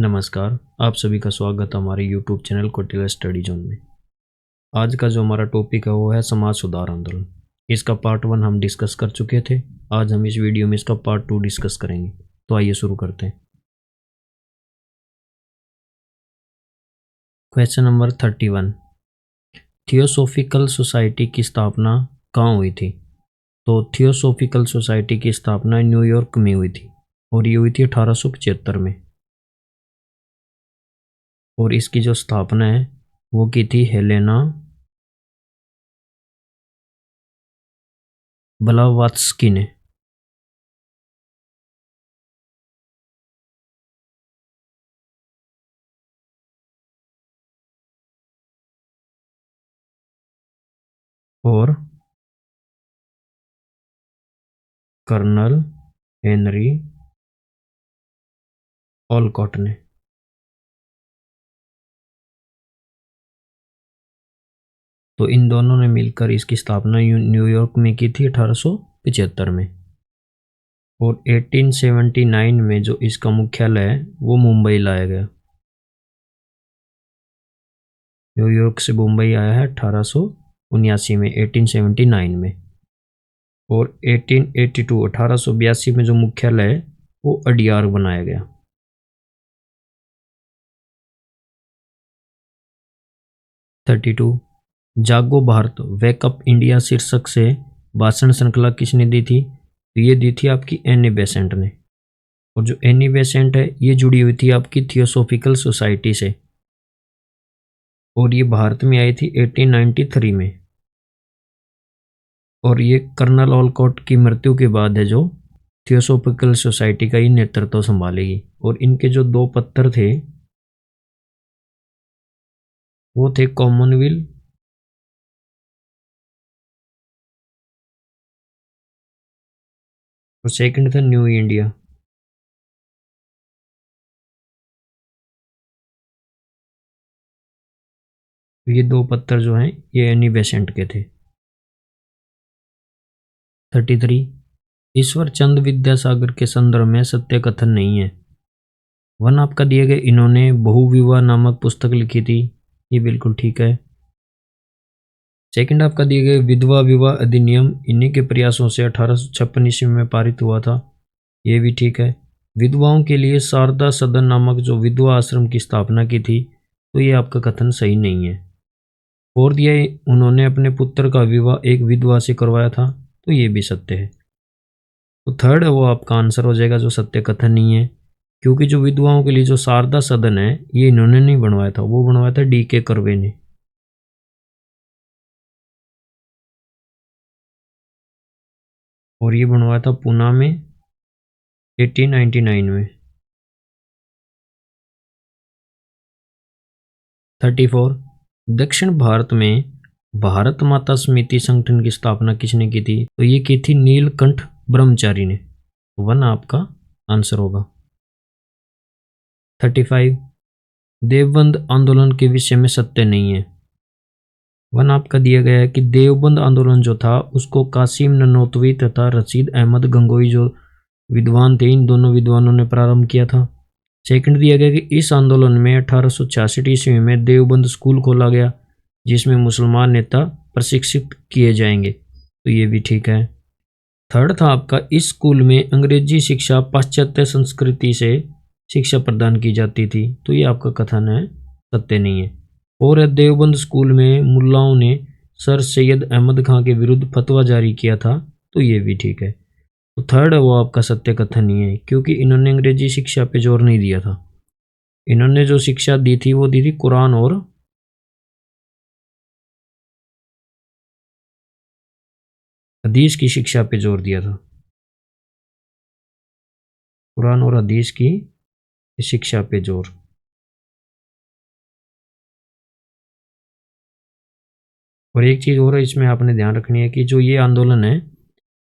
नमस्कार। आप सभी का स्वागत है हमारे YouTube channel Kautilya study zone में। आज का जो हमारा टॉपिक है वो है समाज सुधार आंदोलन। इसका पार्ट 1 हम डिस्कस कर चुके थे। आज हम इस वीडियो में इसका पार्ट 2 डिस्कस करेंगे। तो आइए शुरू करते हैं। क्वेश्चन नंबर 31, थियोसॉफिकल सोसाइटी की स्थापना कहाँ हुई थी? तो थियोसॉफिकल सोसाइटी की स्थापना न्यूयॉर्क में हुई थी और ये हुई थी 1875 में। और इसकी जो स्थापना है वो की थी हेलेना ब्लावात्स्की ने। और कर्नल हेनरी ऑलकॉट ने। तो इन दोनों ने मिलकर इसकी स्थापना न्यूयॉर्क में की थी 1875 में। और 1879 में जो इसका मुख्यालय है वो मुंबई लाया गया। न्यूयॉर्क से मुंबई आया है 1879 में, 1879 में। और 1882 1882 में जो मुख्यालय है वो अडियार बनाया गया। 32, जागो भारत वेकअप इंडिया शीर्षक से भाषण श्रृंखला किसने दी थी? तो ये दी थी आपकी एनी बेसेंट ने। और जो एनी बेसेंट है ये जुड़ी हुई थी आपकी थियोसॉफिकल सोसाइटी से और ये भारत में आई थी 1893 में। और ये कर्नल ऑलकॉट की मृत्यु के बाद है जो थियोसॉफिकल सोसाइटी का ही नेतृत्व संभालेगी। और इनके जो दो पत्र थे वो थे कॉमनवेल्थ और सेकंड था न्यू इंडिया। ये दो पत्र जो हैं ये एनी बेसेंट के थे। 33, ईश्वर चंद विद्यासागर के संदर्भ में सत्य कथन नहीं है। वन आपका दिए गए, इन्होंने बहुविवाह नामक पुस्तक लिखी थी, ये बिल्कुल ठीक है। सेकंड आपका दिए गए विधवा विवाह अधिनियम इन्हीं के प्रयासों से 1856 ईस्वी में पारित हुआ था, ये भी ठीक है। विधवाओं के लिए शारदा सदन नामक जो विधवा आश्रम की स्थापना की थी, तो ये आपका कथन सही नहीं है। फोर्थ, ये उन्होंने अपने पुत्र का विवाह एक विधवा से करवाया था, तो ये भी सत्य है। तो थर्ड है वो आपका आंसर हो जाएगा जो सत्य कथन नहीं है, क्योंकि जो विधवाओं के लिए जो शारदा सदन है ये इन्होंने नहीं बनवाया था, वो बनवाया था D.K. कर्वे ने। और ये बनवाया था पूना में 1899 में। 34, दक्षिण भारत में भारत माता समिति संगठन की स्थापना किसने की थी? तो ये की थी नीलकंठ ब्रह्मचारी ने। वन आपका आंसर होगा। 35, देवबंद आंदोलन के विषय में सत्य नहीं है। वन आपका दिया गया है कि देवबंद आंदोलन जो था उसको कासिम ननोतवी तथा रशीद अहमद गंगोई जो विद्वान थे, इन दोनों विद्वानों ने प्रारंभ किया था। सेकंड दिया गया कि इस आंदोलन में 1866 ईस्वी में देवबंद स्कूल खोला गया जिसमें मुसलमान नेता प्रशिक्षित किए जाएंगे, तो ये भी ठीक है। थर्ड था आपका, इस स्कूल में अंग्रेजी शिक्षा पाश्चात्य संस्कृति से शिक्षा प्रदान की जाती थी, तो ये आपका कथन है सत्य नहीं है। और देवबंद स्कूल में मुल्लाओं ने सर सैयद अहमद खां के विरुद्ध फतवा जारी किया था, तो ये भी ठीक है। तो थर्ड है वो आपका सत्य कथन नहीं है, क्योंकि इन्होंने अंग्रेजी शिक्षा पे जोर नहीं दिया था। इन्होंने जो शिक्षा दी थी वो दी थी कुरान और हदीस की शिक्षा पे जोर दिया था। कुरान और हदीस की शिक्षा पे जोर। और एक चीज़ और इसमें आपने ध्यान रखनी है कि जो ये आंदोलन है,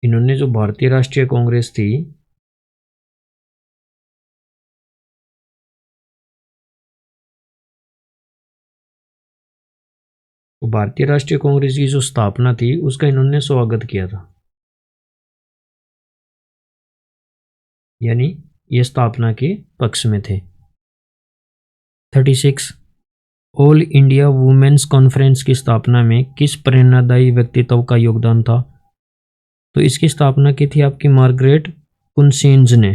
इन्होंने जो भारतीय राष्ट्रीय कांग्रेस थी तो भारतीय राष्ट्रीय कांग्रेस की जो स्थापना थी उसका इन्होंने स्वागत किया था, यानी ये स्थापना के पक्ष में थे। 36 ऑल इंडिया वुमेन्स कॉन्फ्रेंस की स्थापना में किस प्रेरणादायी व्यक्तित्व का योगदान था? तो इसकी स्थापना की थी आपकी मार्गरेट कुनसेंज ने।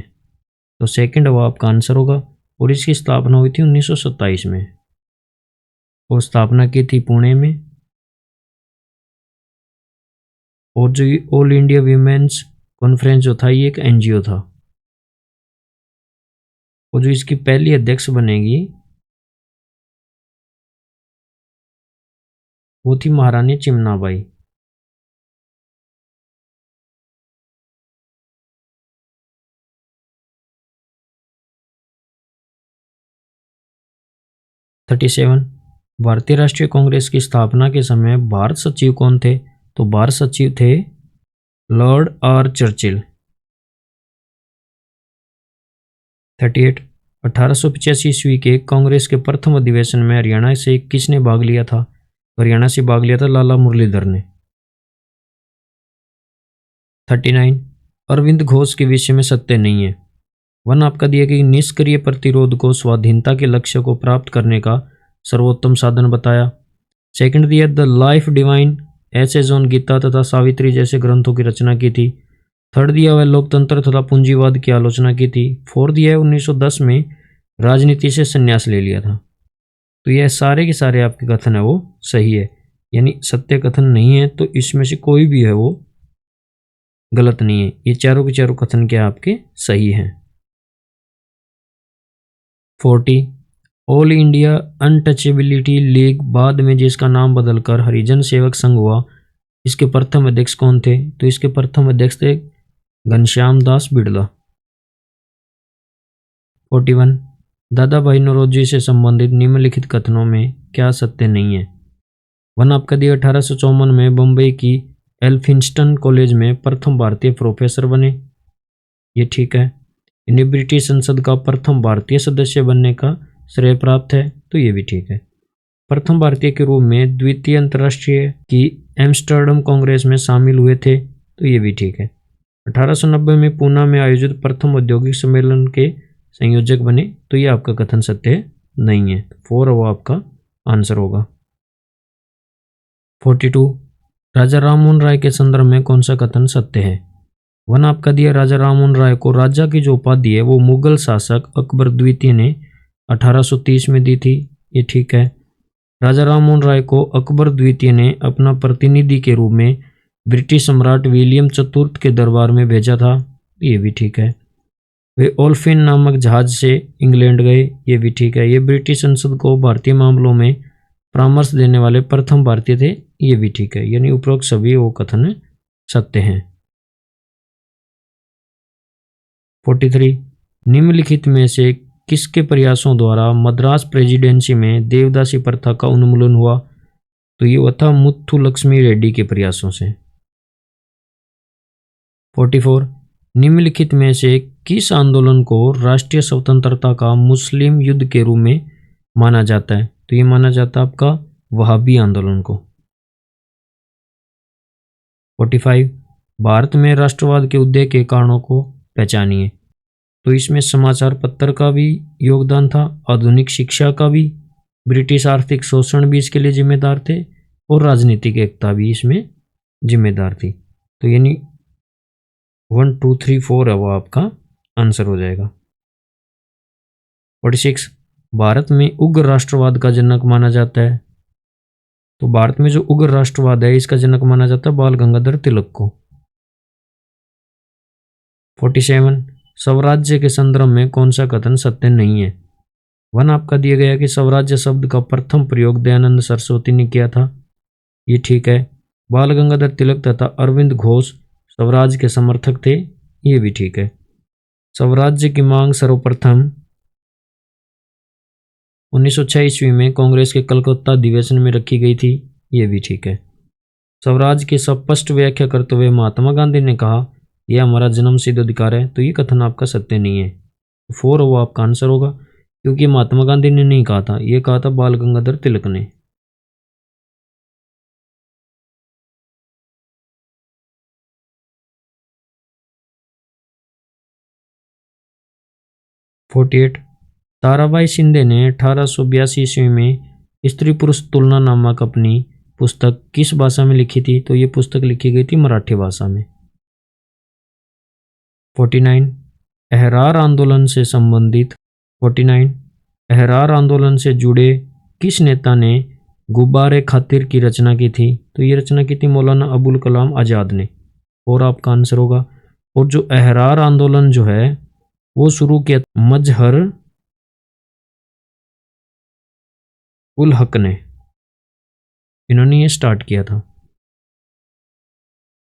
तो सेकंड वो आपका आंसर होगा। और इसकी स्थापना हुई थी 1927 में और स्थापना की थी पुणे में। और जो ऑल इंडिया वीमेंस कॉन्फ्रेंस जो था ये एक एनजीओ था। और जो इसकी पहली अध्यक्ष बनेगी वो थी महारानी चिमनाबाई। थर्टी सेवन भारतीय राष्ट्रीय कांग्रेस की स्थापना के समय भारत सचिव कौन थे? तो भारत सचिव थे लॉर्ड आर चर्चिल। 38 1885 ईस्वी के कांग्रेस के प्रथम अधिवेशन में हरियाणा से किसने भाग लिया था? हरियाणा से भाग लिया था लाला मुरलीधर ने। 39 अरविंद घोष के विषय में सत्य नहीं है। वन आपका दिया कि निष्क्रिय प्रतिरोध को स्वाधीनता के लक्ष्य को प्राप्त करने का सर्वोत्तम साधन बताया। सेकंड दिया द लाइफ डिवाइन ऐसे जोन गीता तथा सावित्री जैसे ग्रंथों की रचना की थी। थर्ड दिया हुआ लोकतंत्र तथा पूंजीवाद की आलोचना की थी। फोर्थ दिया है 1910 में राजनीति से संन्यास ले लिया था। तो यह सारे के सारे आपके कथन है वो सही है, यानी सत्य कथन नहीं है, तो इसमें से कोई भी है वो गलत नहीं है। ये चारों के चारों कथन क्या आपके सही हैं। 40 ऑल इंडिया अनटचेबिलिटी लीग बाद में जिसका नाम बदलकर हरिजन सेवक संघ हुआ, इसके प्रथम अध्यक्ष कौन थे? तो इसके प्रथम अध्यक्ष थे घनश्याम दास बिड़ला। 41 दादा भाई नौरोजी से संबंधित निम्नलिखित कथनों में क्या सत्य नहीं है? वन आपका दिया 1854 में बम्बई की एल्फिंस्टन कॉलेज में प्रथम भारतीय प्रोफेसर बने, ये ठीक है। इन्हें ब्रिटिश संसद का प्रथम भारतीय सदस्य बनने का श्रेय प्राप्त है, तो ये भी ठीक है। प्रथम भारतीय के रूप में द्वितीय अंतर्राष्ट्रीय की एम्स्टर्डम कांग्रेस में शामिल हुए थे, तो ये भी ठीक है। 1890 में पूना में आयोजित प्रथम औद्योगिक सम्मेलन के संयोजक बने, तो ये आपका कथन सत्य नहीं है। 4 वो आपका आंसर होगा। 42 राजा राममोहन राय के संदर्भ में कौन सा कथन सत्य है? वन आपका दिया राजा राममोहन राय को राजा की जो उपाधि है वो मुगल शासक अकबर द्वितीय ने 1830 में दी थी, ये ठीक है। राजा राममोहन राय को अकबर द्वितीय ने अपना प्रतिनिधि के रूप में ब्रिटिश सम्राट विलियम चतुर्थ के दरबार में भेजा था, ये भी ठीक है। वे ओल्फिन नामक जहाज से इंग्लैंड गए, ये भी ठीक है। ये ब्रिटिश संसद को भारतीय मामलों में परामर्श देने वाले प्रथम भारतीय थे, ये भी ठीक है। यानी उपरोक्त सभी वो कथन सत्य हैं। 43 निम्नलिखित में से किसके प्रयासों द्वारा मद्रास प्रेसिडेंसी में देवदासी प्रथा का उन्मूलन हुआ? तो ये हुआ था मुथु लक्ष्मी रेड्डी के प्रयासों से। 44 निम्नलिखित में से किस आंदोलन को राष्ट्रीय स्वतंत्रता का मुस्लिम युद्ध के रूप में माना जाता है? तो ये माना जाता है आपका वहाबी आंदोलन को। 45 भारत में राष्ट्रवाद के उदय के कारणों को पहचानिए। तो इसमें समाचार पत्र का भी योगदान था, आधुनिक शिक्षा का भी, ब्रिटिश आर्थिक शोषण भी इसके लिए जिम्मेदार थे और राजनीतिक एकता भी इसमें जिम्मेदार थी। तो यानी 1 2 3 4 है वो आपका आंसर हो जाएगा। 46 भारत में उग्र राष्ट्रवाद का जनक माना जाता है। तो भारत में जो उग्र राष्ट्रवाद है इसका जनक माना जाता है बाल गंगाधर तिलक को। 47 स्वराज्य के संदर्भ में कौन सा कथन सत्य नहीं है? वन आपका दिया गया कि स्वराज्य शब्द का प्रथम प्रयोग दयानंद सरस्वती ने किया था, ये ठीक है। बाल गंगाधर तिलक तथा अरविंद घोष स्वराज के समर्थक थे, ये भी ठीक है। स्वराज्य की मांग सर्वप्रथम 1906 ईस्वी में कांग्रेस के कलकत्ता अधिवेशन में रखी गई थी, ये भी ठीक है। स्वराज की स्पष्ट व्याख्या करते हुए महात्मा गांधी ने कहा यह हमारा जन्म सिद्ध अधिकार है, तो ये कथन आपका सत्य नहीं है। 4 वो आपका आंसर होगा, क्योंकि महात्मा गांधी ने नहीं कहा था, ये कहा था बाल गंगाधर तिलक ने। 48 ताराबाई शिंदे ने 1882 ईस्वी में स्त्री पुरुष तुलना नामक अपनी पुस्तक किस भाषा में लिखी थी? तो ये पुस्तक लिखी गई थी मराठी भाषा में। 49 अहरार आंदोलन से संबंधित 49 अहरार आंदोलन से जुड़े किस नेता ने गुब्बारे खातिर की रचना की थी? तो ये रचना की थी मौलाना अबुल कलाम आज़ाद ने, और आपका आंसर होगा। और जो अहरार आंदोलन जो है वो शुरू किया मजहर उल हक ने, इन्होंने ये स्टार्ट किया था।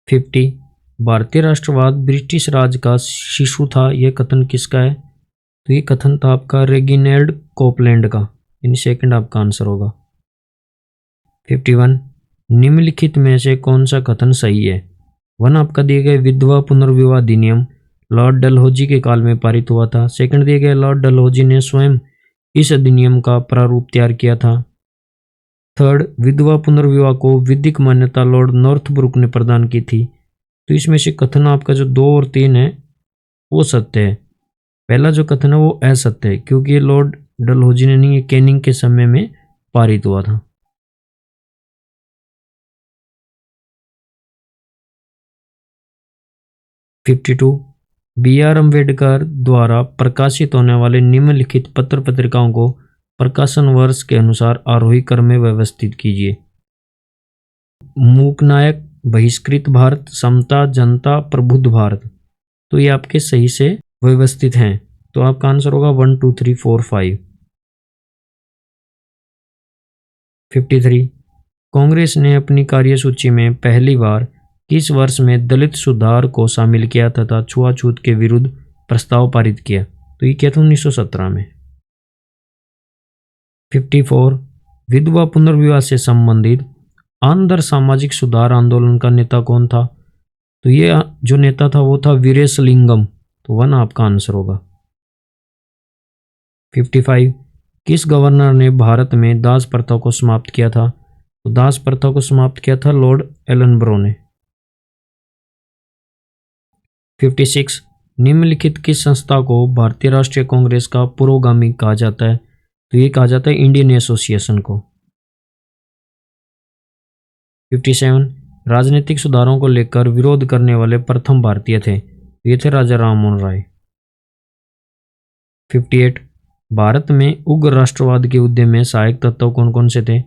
50 भारतीय राष्ट्रवाद ब्रिटिश राज का शिशु था, यह कथन किसका है? तो ये कथन था आपका रेगिनेल्ड कोपलैंड का, यानी सेकंड आपका आंसर होगा। 51 निम्नलिखित में से कौन सा कथन सही है? 1 आपका दिए गए विधवा पुनर्विवाह अधिनियम लॉर्ड डलहौजी के काल में पारित हुआ था। सेकंड दिए गए लॉर्ड डलहौजी ने स्वयं इस अधिनियम का प्रारूप तैयार किया था। थर्ड विधवा पुनर्विवाह को विधिक मान्यता लॉर्ड नॉर्थब्रुक ने प्रदान की थी। तो इसमें से कथन आपका जो 2 और 3 है वो सत्य है। पहला जो कथन है वो असत्य है, क्योंकि ये लॉर्ड डलहौजी ने नहीं, ये कैनिंग के समय में पारित हुआ था। B.R. अम्बेडकर द्वारा प्रकाशित होने वाले निम्नलिखित पत्र पत्रिकाओं को प्रकाशन वर्ष के अनुसार आरोही क्रम में व्यवस्थित कीजिए। मूकनायक, बहिष्कृत भारत, समता, जनता, प्रबुद्ध भारत। तो ये आपके सही से व्यवस्थित हैं, तो आपका आंसर होगा 1 2 3 4 5। 53 कांग्रेस ने अपनी कार्यसूची में पहली बार किस वर्ष में दलित सुधार को शामिल किया तथा छुआछूत के विरुद्ध प्रस्ताव पारित किया? तो ये क्या था? 1917 में। 54 विधवा पुनर्विवाह से संबंधित आंध्र सामाजिक सुधार आंदोलन का नेता कौन था? तो ये जो नेता था वो था वीरेशलिंगम, तो 1 आपका आंसर होगा। 55 किस गवर्नर ने भारत में दास प्रथा को समाप्त किया था? तो दास प्रथा को समाप्त किया था लॉर्ड एलनब्रो ने। 56 निम्नलिखित किस संस्था को भारतीय राष्ट्रीय कांग्रेस का पुरोगामी कहा जाता है? तो ये कहा जाता है इंडियन एसोसिएशन को। 57 राजनीतिक सुधारों को लेकर विरोध करने वाले प्रथम भारतीय थे? ये थे राजा राममोहन राय। 58 भारत में उग्र राष्ट्रवाद के उद्यम में सहायक तत्व कौन कौन से थे?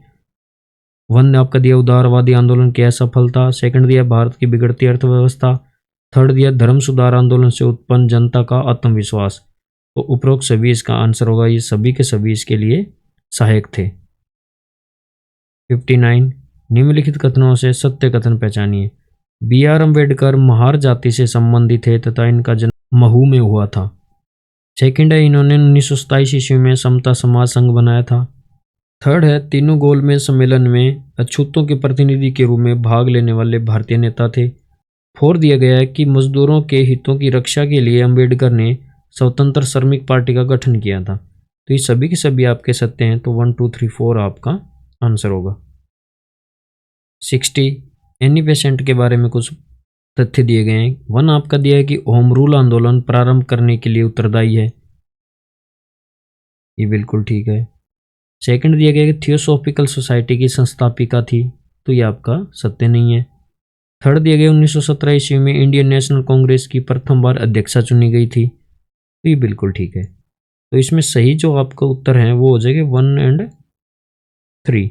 1 आपका दिया उदारवादी आंदोलन की असफलता, सेकंड दिया भारत की बिगड़ती अर्थव्यवस्था, थर्ड दिया धर्म सुधार आंदोलन से उत्पन्न जनता का आत्मविश्वास। तो उपरोक्त सभी इसका आंसर होगा, ये सभी के सभी इसके लिए सहायक थे। 59 निम्नलिखित कथनों से सत्य कथन पहचानिए। B.R. अम्बेडकर महार जाति से संबंधित है तथा इनका जन्म महू में हुआ था। सेकंड है इन्होंने 1927 ईस्वी में समता समाज संघ बनाया था। थर्ड है तीनों गोलमेज सम्मेलन में अछूतों के प्रतिनिधि के रूप में भाग लेने वाले भारतीय नेता थे। फोर्थ दिया गया है कि मजदूरों के हितों की रक्षा के लिए अम्बेडकर ने स्वतंत्र श्रमिक पार्टी का गठन किया था। तो ये सभी के सभी आपके सत्य हैं, तो 1 2 3 4 आपका आंसर होगा। 60 एनी बेसेंट के बारे में कुछ तथ्य दिए गए हैं। 1 आपका दिया है कि होम रूल आंदोलन प्रारंभ करने के लिए उत्तरदायी है, ये बिल्कुल ठीक है। सेकंड दिया गया कि थियोसॉफिकल सोसाइटी की संस्थापिका थी, तो ये आपका सत्य नहीं है। थर्ड दिया गया 1917 ईस्वी में इंडियन नेशनल कांग्रेस की प्रथम बार अध्यक्षा चुनी गई थी, तो ये बिल्कुल ठीक है। तो इसमें सही जो आपका उत्तर है वो हो जाएगा 1 और 3,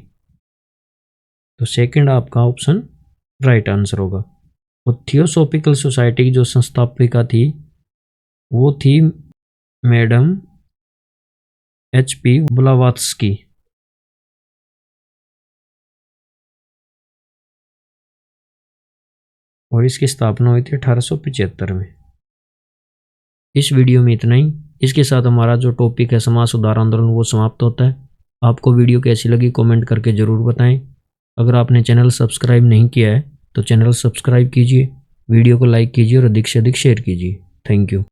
तो सेकंड आपका ऑप्शन राइट आंसर होगा। और थियोसॉफिकल सोसाइटी की जो संस्थापिका थी वो थी मैडम HP ब्लावात्स्की। और इसकी स्थापना हुई थी 1875 में। इस वीडियो में इतना ही। इसके साथ हमारा जो टॉपिक है समाज सुधार आंदोलन वो समाप्त होता है। आपको वीडियो कैसी लगी कमेंट करके ज़रूर बताएं। अगर आपने चैनल सब्सक्राइब नहीं किया है तो चैनल सब्सक्राइब कीजिए, वीडियो को लाइक कीजिए और अधिक से अधिक शेयर कीजिए। Thank you.